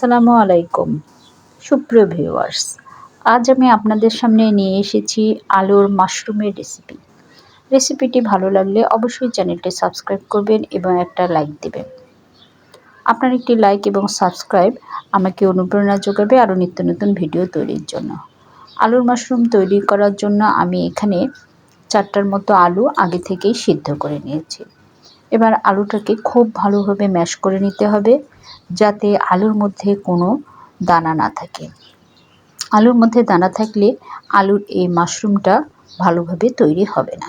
আসসালামু আলাইকুম সুপ্রিয় ভিউয়ার্স, আজ আমি আপনাদের সামনে নিয়ে এসেছি আলুর মাশরুমের রেসিপিটি ভালো লাগলে অবশ্যই চ্যানেলটি সাবস্ক্রাইব করবেন এবং একটা লাইক দেবেন। আপনার একটি লাইক এবং সাবস্ক্রাইব আমাকে অনুপ্রেরণা যোগাবে আরও নিত্য নতুন ভিডিও তৈরির জন্য। আলুর মাশরুম তৈরি করার জন্য আমি এখানে 4টার মতো আলু আগে থেকেই সিদ্ধ করে নিয়েছি। এবার আলুটাকে খুব ভালোভাবে ম্যাশ করে নিতে হবে, যাতে আলুর মধ্যে কোনো দানা না থাকে। আলুর মধ্যে দানা থাকলে আলুর এই মাশরুমটা ভালোভাবে তৈরি হবে না।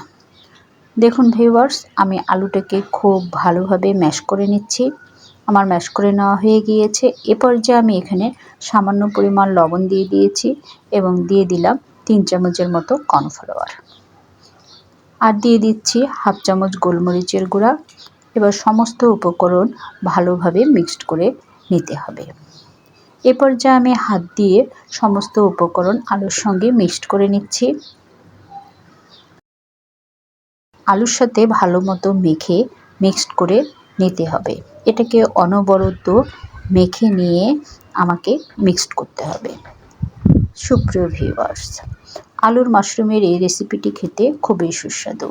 দেখুন ভিউয়ার্স, আমি আলুটাকে খুব ভালোভাবে ম্যাশ করে নিচ্ছি। আমার ম্যাশ করে নেওয়া হয়ে গিয়েছে। এ পর্যায়ে আমি এখানে সামান্য পরিমাণ লবণ দিয়ে দিয়েছি এবং দিয়ে দিলাম 3 চামচের মতো কর্নফ্লাওয়ার, আর দিয়ে দিচ্ছি হাফ চামচ গোলমরিচের গুঁড়া। এবার সমস্ত উপকরণ ভালোভাবে মিক্সড করে নিতে হবে। এ পর্যায়ে আমি হাত দিয়ে সমস্ত উপকরণ আলুর সঙ্গে মিক্সড করে নিচ্ছি। আলুর সাথে ভালো মতো মেখে মিক্সড করে নিতে হবে। এটাকে অনবরত মেখে নিয়ে আমাকে মিক্সড করতে হবে। সুপ্রিয় ভিউয়ার্স, আলুর মাশরুমের এই রেসিপিটি খেতে খুবই সুস্বাদু।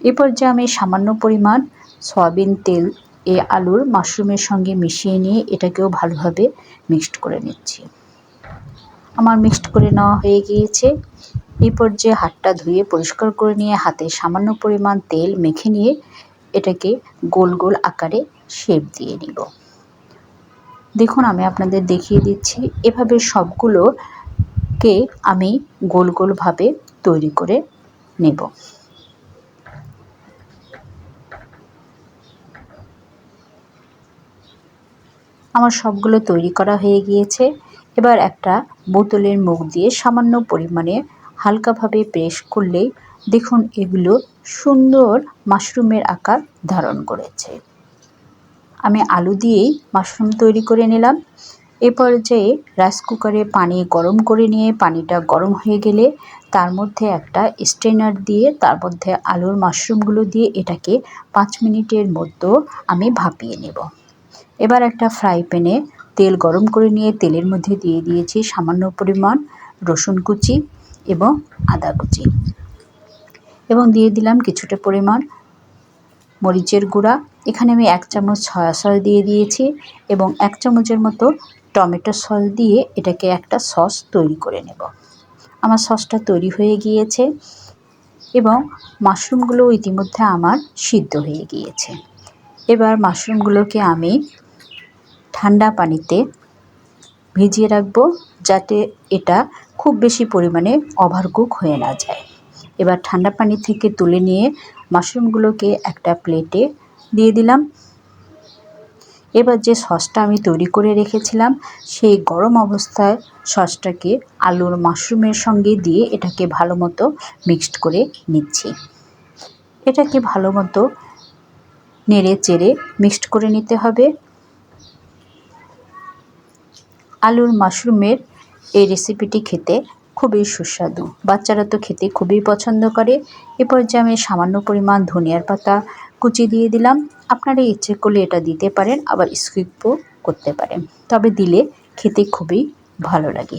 এ পর্যায়ে আমি সামান্য পরিমাণ সয়াবিন তেল এই আলুর মাশরুমের সঙ্গে মিশিয়ে নিয়ে এটাকেও ভালোভাবে মিক্সড করে নিচ্ছি। আমার মিক্সড করে নেওয়া হয়ে গিয়েছে। এই পর্যায়ে হাতটা ধুয়ে পরিষ্কার করে নিয়ে হাতে সামান্য পরিমাণ তেল মেখে নিয়ে এটাকে গোল গোল আকারে শেপ দিয়ে নিব। দেখুন, আমি আপনাদের দেখিয়ে দিচ্ছি। এভাবে সবগুলোকে আমি গোল গোলভাবে তৈরি করে নেব। আমার সবগুলো তৈরি করা হয়ে গিয়েছে। এবার একটা বোতলের মুখ দিয়ে সামান্য পরিমাণে হালকাভাবে প্রেস করলেই দেখুন এগুলো সুন্দর মাশরুমের আকার ধারণ করেছে। আমি আলু দিয়েই মাশরুম তৈরি করে নিলাম। এ পর্যায়ে রাইস কুকারে পানি গরম করে নিয়ে পানিটা গরম হয়ে গেলে তার মধ্যে একটা স্ট্রেনার দিয়ে তার মধ্যে আলুর মাশরুমগুলো দিয়ে এটাকে 5 মিনিটের মতো আমি ভাপিয়ে নেব। এবার একটা ফ্রাই প্যানে তেল গরম করে নিয়ে তেলের মধ্যে দিয়ে দিয়েছি সামান্য পরিমাণ রসুন কুচি এবং আদা কুচি, এবং দিয়ে দিলাম কিছুটা পরিমাণ মরিচের গুঁড়া। এখানে আমি 1 চামচ সয়া সস দিয়ে দিয়েছি এবং 1 চামচের মতো টমেটো সস দিয়ে এটাকে একটা সস তৈরি করে নেব। আমার সসটা তৈরি হয়ে গিয়েছে এবং মাশরুমগুলো ইতিমধ্যে আমার সিদ্ধ হয়ে গিয়েছে। এবার মাশরুমগুলোকে আমি ঠান্ডা পানিতে ভিজিয়ে রাখবো, যাতে এটা খুব বেশি পরিমাণে ওভারকুক হয়ে না যায়। এবার ঠান্ডা পানি থেকে তুলে নিয়ে মাশরুমগুলোকে একটা প্লেটে দিয়ে দিলাম। এবার যে সসটা আমি তৈরি করে রেখেছিলাম সেই গরম অবস্থায় সসটাকে আলুর মাশরুমের সঙ্গে দিয়ে এটাকে ভালো মতো মিক্সড করে নিচ্ছি। এটাকে ভালো মতো নেড়ে চেড়ে মিক্সড করে নিতে হবে। আলুর মাশরুমের এই রেসিপিটি খেতে খুবই সুস্বাদু। বাচ্চারা তো খেতে খুবই পছন্দ করে। এ পর্যায়ে আমি সামান্য পরিমাণ ধনিয়ার পাতা কুচি দিয়ে দিলাম। আপনারা ইচ্ছে করলে এটা দিতে পারেন, আবার স্কিপও করতে পারেন, তবে দিলে খেতে খুবই ভালো লাগে।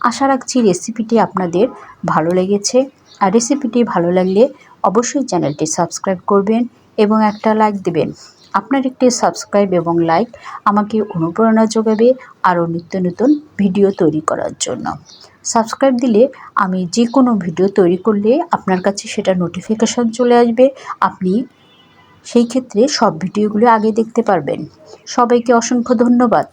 আশা রাখছি রেসিপিটি আপনাদের ভালো লেগেছে। আর রেসিপিটি ভালো লাগলে অবশ্যই চ্যানেলটি সাবস্ক্রাইব করবেন এবং একটা লাইক দেবেন। আপনার একটি সাবস্ক্রাইব এবং লাইক আমাকে অনুপ্রেরণা যোগাবে আরও নিত্য নতুন ভিডিও তৈরি করার জন্য। সাবস্ক্রাইব দিলে আমি যে কোনো ভিডিও তৈরি করলে আপনার কাছে সেটা নোটিফিকেশন চলে আসবে। আপনি সেই ক্ষেত্রে সব ভিডিওগুলো আগে দেখতে পারবেন। সবাইকে অসংখ্য ধন্যবাদ।